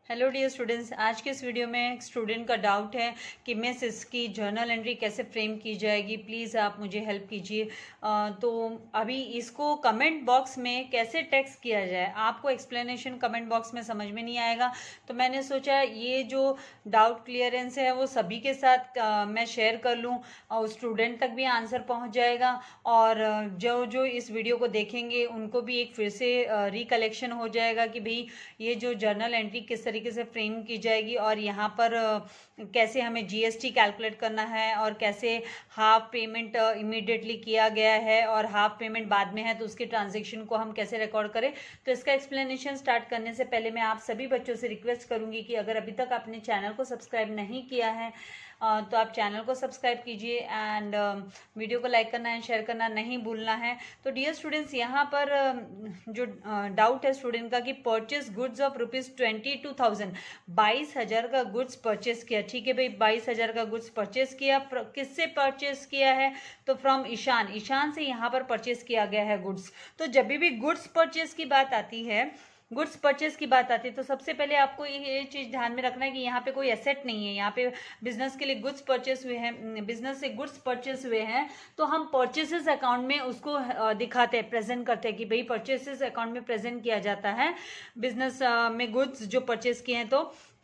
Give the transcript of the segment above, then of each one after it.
Hello dear students, आज के इस वीडियो में एक स्टूडेंट का डाउट है कि मिस इसकी जर्नल एंट्री कैसे फ्रेम की जाएगी। प्लीज़ आप मुझे हेल्प कीजिए। तो अभी इसको कमेंट बॉक्स में कैसे टेक्स्ट किया जाए, आपको एक्सप्लेनेशन कमेंट बॉक्स में समझ में नहीं आएगा। तो मैंने सोचा ये जो डाउट क्लियरेंस है वो सभी के साथ मैं शेयर कर लूँ और स्टूडेंट तक भी आंसर पहुँच जाएगा, और जो जो इस वीडियो को देखेंगे उनको भी एक फिर से रिकलेक्शन हो जाएगा कि भाई ये जो जर्नल एंट्री किस तरीके से फ्रेम की जाएगी और यहाँ पर कैसे हमें जीएसटी कैलकुलेट करना है और कैसे हाफ पेमेंट इमीडिएटली किया गया है और हाफ पेमेंट बाद में है तो उसके ट्रांजैक्शन को हम कैसे रिकॉर्ड करें। तो इसका एक्सप्लेनेशन स्टार्ट करने से पहले मैं आप सभी बच्चों से रिक्वेस्ट करूंगी कि अगर अभी तक आपने चैनल को सब्सक्राइब नहीं किया है तो आप चैनल को सब्सक्राइब कीजिए एंड वीडियो को लाइक करना एंड शेयर करना नहीं भूलना है। तो डियर स्टूडेंट्स, यहाँ पर जो डाउट है स्टूडेंट का कि परचेस गुड्स ऑफ ₹22,000, 22,000 का गुड्स परचेस किया। ठीक है भाई, 22,000 का गुड्स परचेस किया। किससे परचेस किया है? तो फ्रॉम ईशान से यहाँ पर परचेस किया गया है गुड्स। तो जब भी गुड्स परचेस की बात आती है, गुड्स परचेस की बात आती है, तो सबसे पहले आपको ये चीज़ ध्यान में रखना है कि यहाँ पे कोई एसेट नहीं है। यहाँ पे बिजनेस के लिए गुड्स परचेस हुए हैं, बिजनेस से गुड्स परचेस हुए हैं, तो हम परचेसेस अकाउंट में उसको दिखाते हैं, प्रेजेंट करते हैं कि भाई परचेसेस अकाउंट में प्रेजेंट किया जाता है बिजनेस में गुड्स जो परचेस किए हैं।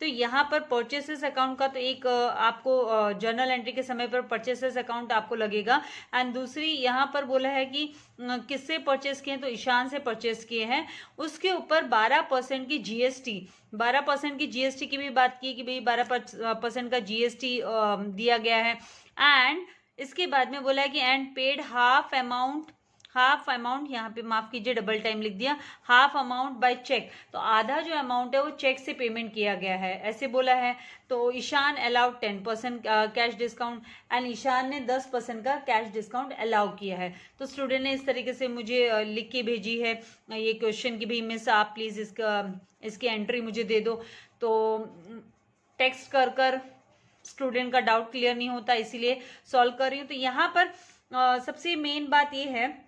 तो यहाँ पर परचेसेस अकाउंट का तो एक आपको जर्नल एंट्री के समय पर परचेसेस अकाउंट आपको लगेगा। एंड दूसरी यहाँ पर बोला है कि किससे परचेस किए हैं, तो ईशान से परचेस किए हैं। उसके ऊपर 12% की जीएसटी, 12% की जीएसटी की भी बात की कि भाई 12% का जीएसटी दिया गया है। एंड इसके बाद में बोला है कि एंड पेड हाफ अमाउंट, यहाँ पे माफ कीजिए डबल टाइम लिख दिया, हाफ अमाउंट बाय चेक। तो आधा जो अमाउंट है वो चेक से पेमेंट किया गया है, ऐसे बोला है। तो Ishaan allowed 10% cash discount and Ishaan ने 10% का कैश डिस्काउंट अलाउ किया है। तो स्टूडेंट ने इस तरीके से मुझे लिख के भेजी है ये क्वेश्चन कि भाई मिस आप प्लीज इसकी एंट्री मुझे दे दो। तो टेक्स्ट कर स्टूडेंट का डाउट क्लियर नहीं होता, इसीलिए सॉल्व कर रही हूँ। तो यहाँ पर सबसे मेन बात ये है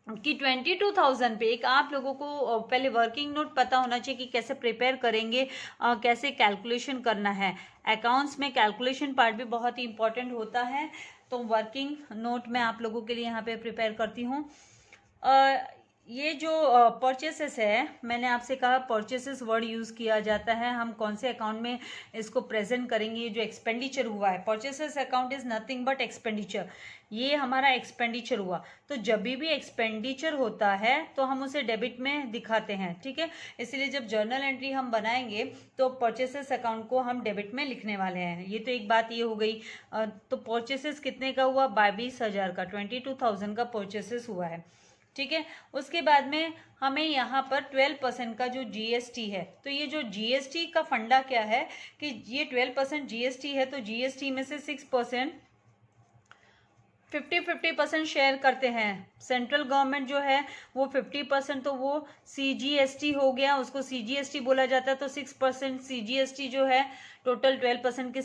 कि 22,000 पे एक आप लोगों को पहले वर्किंग नोट पता होना चाहिए कि कैसे प्रिपेयर करेंगे, कैसे कैलकुलेशन करना है। अकाउंट्स में कैलकुलेशन पार्ट भी बहुत ही इंपॉर्टेंट होता है। तो वर्किंग नोट मैं आप लोगों के लिए यहाँ पे प्रिपेयर करती हूँ। ये जो परचेसेस है, मैंने आपसे कहा परचेसेस वर्ड यूज़ किया जाता है, हम कौन से अकाउंट में इसको प्रेजेंट करेंगे। ये जो एक्सपेंडिचर हुआ है, purchases account is nothing but expenditure, ये हमारा एक्सपेंडिचर हुआ। तो जब भी एक्सपेंडिचर होता है तो हम उसे डेबिट में दिखाते हैं, ठीक है। इसलिए जब जर्नल एंट्री हम बनाएंगे तो परचेसेस अकाउंट को हम डेबिट में लिखने वाले हैं। ये तो एक बात ये हो गई। तो परचेसेस कितने का हुआ? 22,000 का, 22,000 का परचेसेस हुआ है, ठीक है। उसके बाद में हमें यहाँ पर 12% का जो जीएसटी है, तो ये जो जीएसटी का फंडा क्या है कि ये 12% जीएसटी है, तो जीएसटी में से 6% 50-50% शेयर करते हैं। सेंट्रल गवर्नमेंट जो है वो 50%, तो वो सीजीएसटी हो गया, उसको सीजीएसटी बोला जाता है। तो 6% सीजीएसटी जो है, टोटल 12% के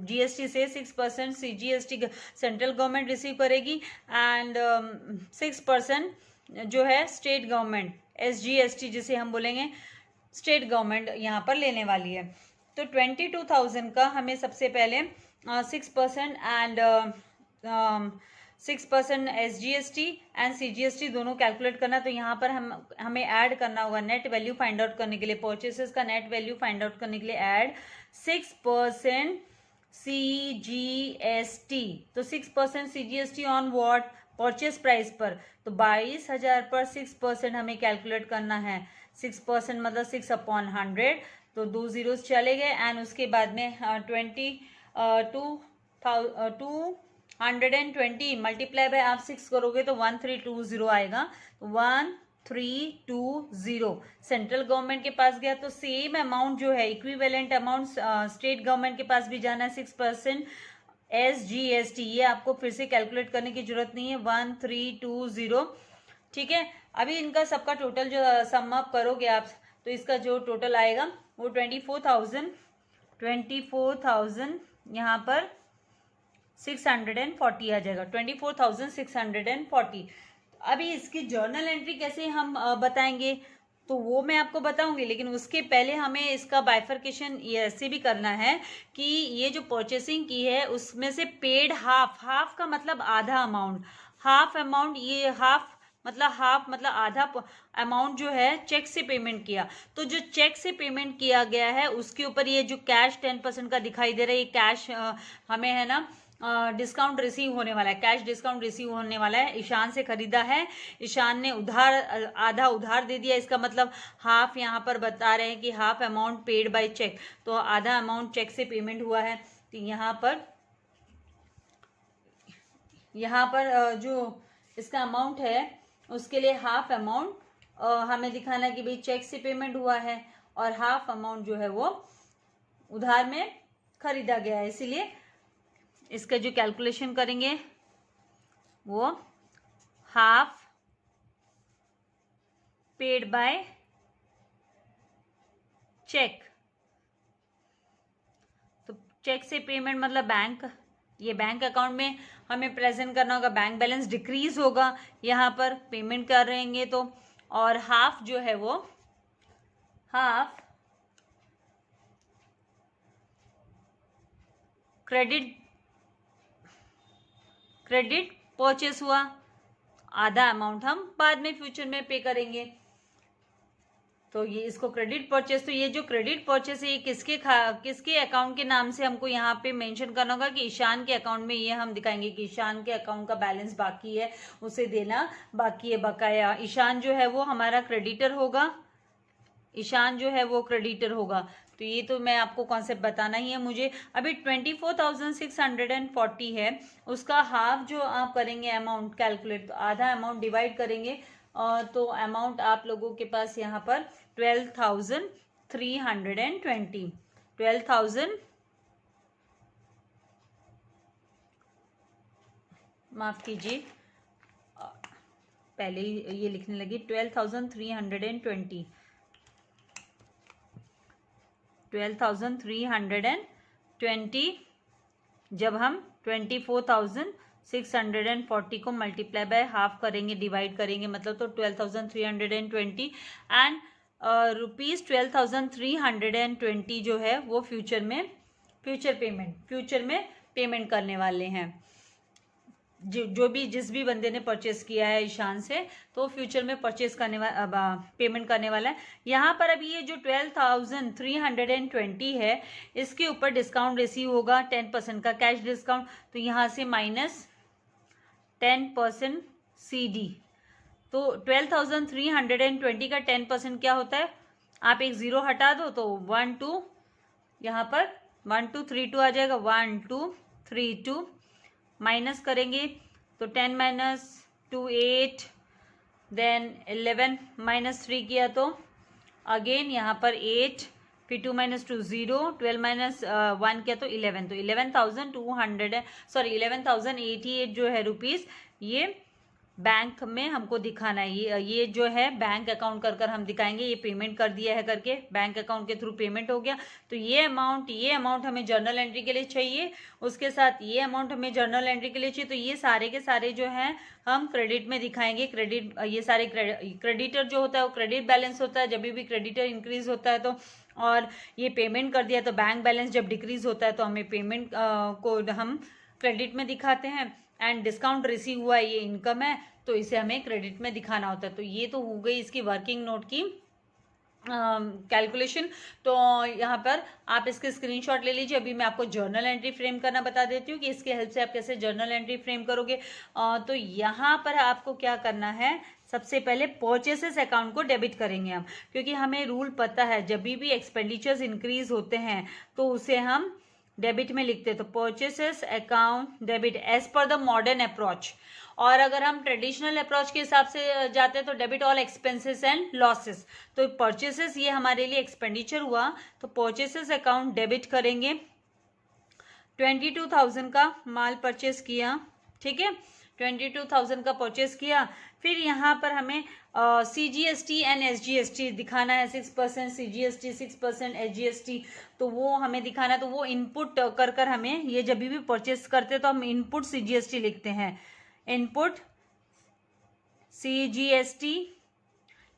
जीएसटी से 6% सीजीएसटी सेंट्रल गवर्नमेंट रिसीव करेगी एंड 6% जो है स्टेट गवर्नमेंट, एसजीएसटी जिसे हम बोलेंगे, स्टेट गवर्नमेंट यहाँ पर लेने वाली है। तो 22,000 का हमें सबसे पहले 6% एंड 6% SGST एंड CGST दोनों कैलकुलेट करना। तो यहाँ पर हमें ऐड करना होगा नेट वैल्यू फाइंड आउट करने के लिए, परचेसेस का नेट वैल्यू फाइंड आउट करने के लिए ऐड 6% CGST। तो 6% CGST on what? Purchase price पर। तो 22,000 पर 6% हमें कैलकुलेट करना है। 6% मतलब 6/100, तो 2 zeros चले गए। एंड उसके बाद में 220 मल्टीप्लाई बाय आप 6 करोगे तो 1320 आएगा। 1320 सेंट्रल गवर्नमेंट के पास गया। तो सेम अमाउंट जो है, इक्विवेलेंट अमाउंट स्टेट गवर्नमेंट के पास भी जाना है, 6% SGST। ये आपको फिर से कैलकुलेट करने की जरूरत नहीं है, 1320, ठीक है। अभी इनका सबका टोटल जो सम अप करोगे आप, तो इसका जो टोटल आएगा वो 24,000 यहाँ पर 640 आ जाएगा, 24,640। अभी इसकी जर्नल एंट्री कैसे हम बताएंगे? तो वो मैं आपको बताऊंगी, लेकिन उसके पहले हमें इसका बाइफर्केशन ये ऐसे भी करना है कि ये जो परचेसिंग की है उसमें से पेड हाफ का मतलब आधा अमाउंट, हाफ अमाउंट, ये हाफ मतलब आधा अमाउंट जो है चेक से पेमेंट किया। तो जो चेक से पेमेंट किया गया है उसके ऊपर ये जो कैश 10% का दिखाई दे रहा है, ये कैश हमें है ना डिस्काउंट रिसीव होने वाला है, कैश डिस्काउंट रिसीव होने वाला है। ईशान से खरीदा है, ईशान ने उधार आधा उधार दे दिया, इसका मतलब हाफ यहाँ पर बता रहे हैं कि half amount paid by cheque, तो आधा अमाउंट चेक से पेमेंट हुआ है। तो यहाँ पर जो इसका अमाउंट है उसके लिए हाफ अमाउंट हमें दिखाना है कि भाई चेक से पेमेंट हुआ है और हाफ अमाउंट जो है वो उधार में खरीदा गया है। इसीलिए इसका जो कैलकुलेशन करेंगे वो हाफ पेड बाय चेक। तो चेक से पेमेंट मतलब बैंक, ये बैंक अकाउंट में हमें प्रेजेंट करना होगा, बैंक बैलेंस डिक्रीज होगा यहाँ पर पेमेंट कर रहेंगे तो। और हाफ जो है वो हाफ क्रेडिट परचेस हुआ, आधा अमाउंट हम बाद में फ्यूचर में पे करेंगे। तो ये इसको क्रेडिट परचेस, तो ये जो क्रेडिट परचेस है ये किसके अकाउंट के नाम से हमको यहाँ पे मेंशन करना होगा कि ईशान के अकाउंट में। ये हम दिखाएंगे कि ईशान के अकाउंट का बैलेंस बाकी है, उसे देना बाकी है बकाया। ईशान जो है वो हमारा क्रेडिटर होगा, ईशान जो है वो क्रेडिटर होगा। तो ये तो मैं आपको कॉन्सेप्ट बताना ही है मुझे। अभी 24,640 है, उसका हाफ जो आप करेंगे अमाउंट कैलकुलेट, तो आधा अमाउंट डिवाइड करेंगे तो अमाउंट आप लोगों के पास यहाँ पर 12,320, 12,000 माफ कीजिए पहले ये लिखने लगी 12,320, 12,320 जब हम 24,640 को मल्टीप्लाई बाय हाफ करेंगे, डिवाइड करेंगे, मतलब तो 12,320 एंड रुपीज 12,320 जो है वो फ्यूचर में पेमेंट करने वाले हैं। जिस भी बंदे ने परचेस किया है ईशान से, तो फ्यूचर में पेमेंट करने वाला है। यहाँ पर अभी ये जो 12,320 है इसके ऊपर डिस्काउंट रिसीव होगा 10% का कैश डिस्काउंट, तो यहाँ से माइनस 10% CD। तो 12,320 का 10% क्या होता है, आप एक जीरो हटा दो तो 1 2 यहाँ पर 1232 आ जाएगा, 1232 माइनस करेंगे तो 10 - 2 8, देन 11 - 3 किया तो अगेन यहाँ पर 8, फिर 2 - 2 0, 12 - 1 किया तो 11, तो 11,088 जो है रुपीस ये बैंक में हमको दिखाना है। ये जो है बैंक अकाउंट कर हम दिखाएंगे ये पेमेंट कर दिया है करके, बैंक अकाउंट के थ्रू पेमेंट हो गया। तो ये अमाउंट हमें जर्नल एंट्री के लिए चाहिए, उसके साथ ये अमाउंट हमें जर्नल एंट्री के लिए चाहिए। तो ये सारे के सारे जो हैं हम क्रेडिट में दिखाएंगे। ये सारे क्रेडिटर जो होता है वो क्रेडिट बैलेंस होता है, जब भी क्रेडिटर इंक्रीज होता है तो, और ये पेमेंट कर दिया तो बैंक बैलेंस जब डिक्रीज होता है तो हमें पेमेंट को हम क्रेडिट में दिखाते हैं। एंड डिस्काउंट रिसीव हुआ ये इनकम है तो इसे हमें क्रेडिट में दिखाना होता है। तो ये तो हो गई इसकी वर्किंग नोट की कैलकुलेशन। तो यहाँ पर आप इसके स्क्रीनशॉट ले लीजिए। अभी मैं आपको जर्नल एंट्री फ्रेम करना बता देती हूँ कि इसके हेल्प से आप कैसे जर्नल एंट्री फ्रेम करोगे। तो यहाँ पर आपको क्या करना है, सबसे पहले परचेसेस अकाउंट को डेबिट करेंगे हम, क्योंकि हमें रूल पता है जब भी एक्सपेंडिचर्स इंक्रीज होते हैं तो उसे हम डेबिट में लिखते हैं। तो purchases account debit as per the modern approach. और अगर हम ट्रेडिशनल अप्रोच के हिसाब से जाते हैं तो debit all expenses and losses. तो परचेसेस ये हमारे लिए एक्सपेंडिचर हुआ, तो परचेसेस अकाउंट डेबिट करेंगे। 22,000 का माल परचेस किया, ठीक है, 22,000 का परचेस किया। फिर यहाँ पर हमें CGST एंड SGST दिखाना है, 6% CGST 6% SGST, तो वो हमें दिखाना है। तो वो इनपुट कर हमें ये जब भी परचेस करते तो हम इनपुट CGST लिखते हैं, इनपुट CGST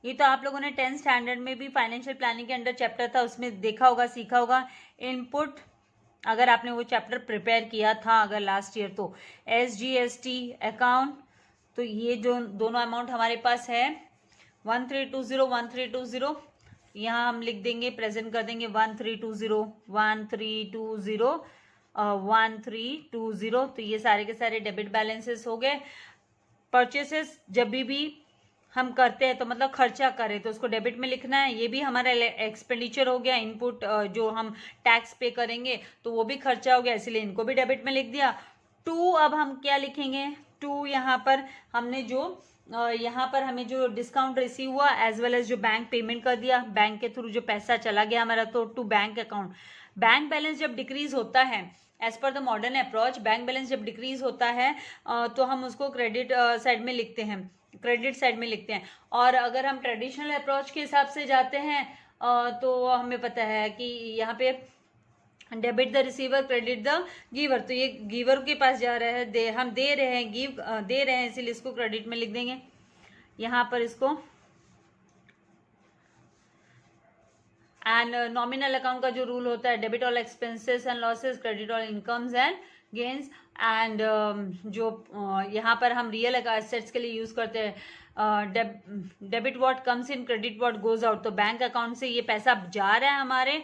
ये तो आप लोगों ने 10th स्टैंडर्ड में भी फाइनेंशियल प्लानिंग के अंडर चैप्टर था, उसमें देखा होगा, सीखा होगा। इनपुट, अगर आपने वो चैप्टर प्रिपेयर किया था अगर लास्ट ईयर, तो SGST अकाउंट, तो ये जो दोनों अमाउंट हमारे पास है 1320 1320, यहाँ हम लिख देंगे, प्रेजेंट कर देंगे 1320 1320 1320। तो ये सारे के सारे डेबिट बैलेंसेस हो गए। परचेसेस जब भी हम करते हैं तो मतलब खर्चा करें तो उसको डेबिट में लिखना है, ये भी हमारा एक्सपेंडिचर हो गया। इनपुट जो हम टैक्स पे करेंगे तो वो भी खर्चा हो गया, इसलिए इनको भी डेबिट में लिख दिया। टू, अब हम क्या लिखेंगे, टू यहाँ पर हमने जो यहाँ पर हमें जो डिस्काउंट रिसीव हुआ एज वेल एज जो बैंक पेमेंट कर दिया, बैंक के थ्रू जो पैसा चला गया हमारा, तो to bank account. Bank balance जब डिक्रीज होता है as per the modern approach, bank balance जब डिक्रीज होता है तो हम उसको क्रेडिट साइड में लिखते हैं, क्रेडिट साइड में लिखते हैं। और अगर हम ट्रेडिशनल अप्रोच के हिसाब से जाते हैं तो हमें पता है कि यहाँ पे debit the receiver credit the giver, तो ये गिवर के पास जा रहा है, हम दे रहे हैं, दे रहे हैं, इसलिए इसको क्रेडिट में लिख देंगे। यहाँ पर इसको एंड नॉमिनल अकाउंट का जो रूल होता है, debit all expenses and losses, credit all incomes and gains. And जो यहाँ पर हम रियल एसेट्स के लिए यूज करते हैं, debit what comes in, credit what goes out. तो बैंक अकाउंट से ये पैसा जा रहा है हमारे,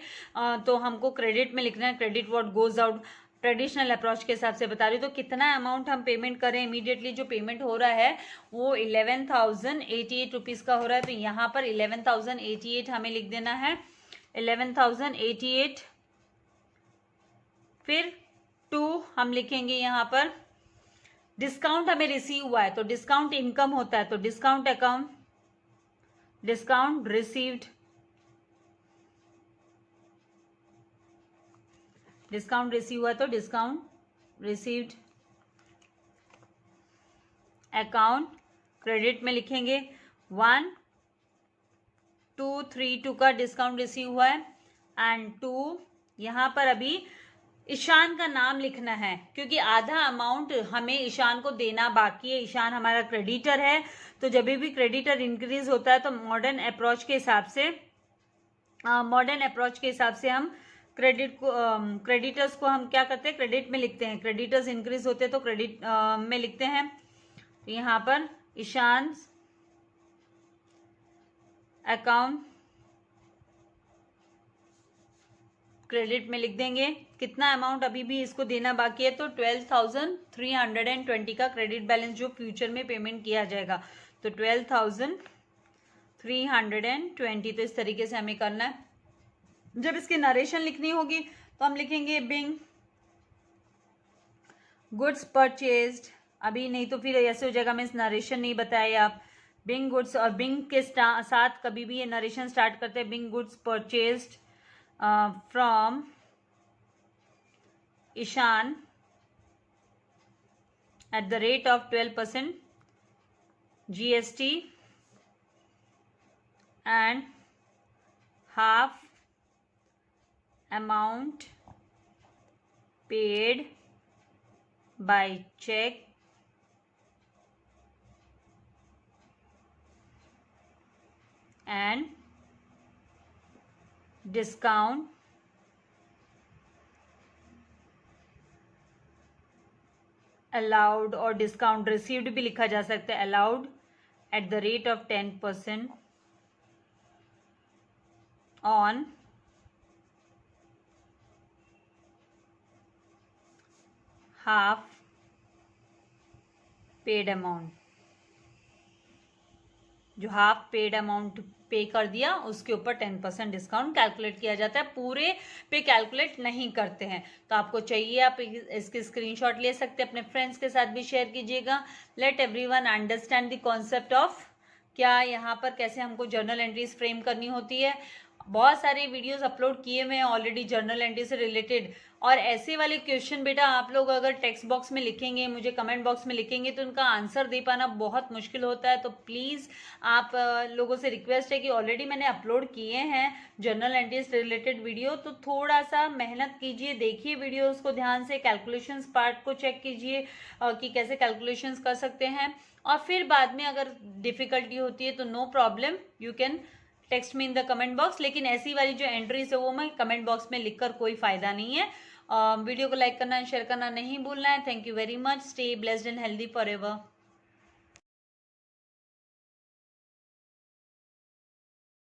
तो हमको क्रेडिट में लिखना है, credit what goes out. Traditional approach के हिसाब से बता रही हूँ, तो कितना अमाउंट हम पेमेंट करें, इमीडिएटली जो पेमेंट हो रहा है वो 11,088 रुपीज का हो रहा है। तो यहाँ पर 11,088 हमें लिख देना है, 11,088। फिर टू हम लिखेंगे यहाँ पर, डिस्काउंट हमें रिसीव हुआ है तो डिस्काउंट इनकम होता है, तो discount account, discount received, discount receive हुआ तो डिस्काउंट रिसीव्ड अकाउंट। क्रेडिट में लिखेंगे 1,232 का डिस्काउंट रिसीव हुआ है। एंड टू, यहाँ पर अभी ईशान का नाम लिखना है क्योंकि आधा अमाउंट हमें ईशान को देना बाकी है। ईशान हमारा क्रेडिटर है, तो जब भी क्रेडिटर इंक्रीज होता है तो मॉडर्न अप्रोच के हिसाब से हम क्रेडिटर्स को हम क्या करते हैं, क्रेडिट में लिखते हैं। क्रेडिटर्स इंक्रीज होते हैं तो क्रेडिट में लिखते हैं। तो यहाँ पर ईशान अकाउंट क्रेडिट में लिख देंगे। कितना अमाउंट अभी भी इसको देना बाकी है, तो 12,320 का क्रेडिट बैलेंस जो फ्यूचर में पेमेंट किया जाएगा, तो 12,320। तो इस तरीके से हमें करना है। जब इसकी नरेशन लिखनी होगी तो हम लिखेंगे बिंग गुड्स परचेज्ड, अभी नहीं तो फिर ऐसे हो जाएगा मैं इस नरेशन नहीं बताए आप। बिंग गुड्स, और बिंग के साथ कभी भी ये नरेशन स्टार्ट करते हैं, Bing goods purchased from Ishan at the rate of 12% GST and half amount paid by check and discount allowed, और डिस्काउंट रिसीव्ड भी लिखा जा सकता है, allowed at the rate of 10% on half paid amount. जो half paid amount पे कर दिया उसके ऊपर 10% डिस्काउंट कैलकुलेट किया जाता है, पूरे पे कैलकुलेट नहीं करते हैं। तो आपको चाहिए आप इसके स्क्रीनशॉट ले सकते हैं, अपने फ्रेंड्स के साथ भी शेयर कीजिएगा। Late everyone understand the concept of क्या यहाँ पर कैसे हमको जर्नल एंट्रीज फ्रेम करनी होती है। बहुत सारे वीडियोस अपलोड किए हुए हैं ऑलरेडी जर्नल एंट्री से रिलेटेड, और ऐसे वाले क्वेश्चन बेटा आप लोग अगर टेक्स्ट बॉक्स में लिखेंगे, मुझे कमेंट बॉक्स में लिखेंगे, तो उनका आंसर दे पाना बहुत मुश्किल होता है। तो प्लीज़ आप लोगों से रिक्वेस्ट है कि ऑलरेडी मैंने अपलोड किए हैं जर्नल एंट्री से रिलेटेड वीडियो, तो थोड़ा सा मेहनत कीजिए, देखिए वीडियोस को ध्यान से, कैलकुलेशंस पार्ट को चेक कीजिए कि कैसे कैलकुलेशंस कर सकते हैं, और फिर बाद में अगर डिफ़िकल्टी होती है तो no problem, you can text me in the comment box. लेकिन ऐसी वाली जो एंट्रीज है वो मैं कमेंट बॉक्स में लिखकर कोई फ़ायदा नहीं है। वीडियो को लाइक करना, शेयर करना नहीं भूलना है। Thank you very much. Stay blessed and healthy for ever.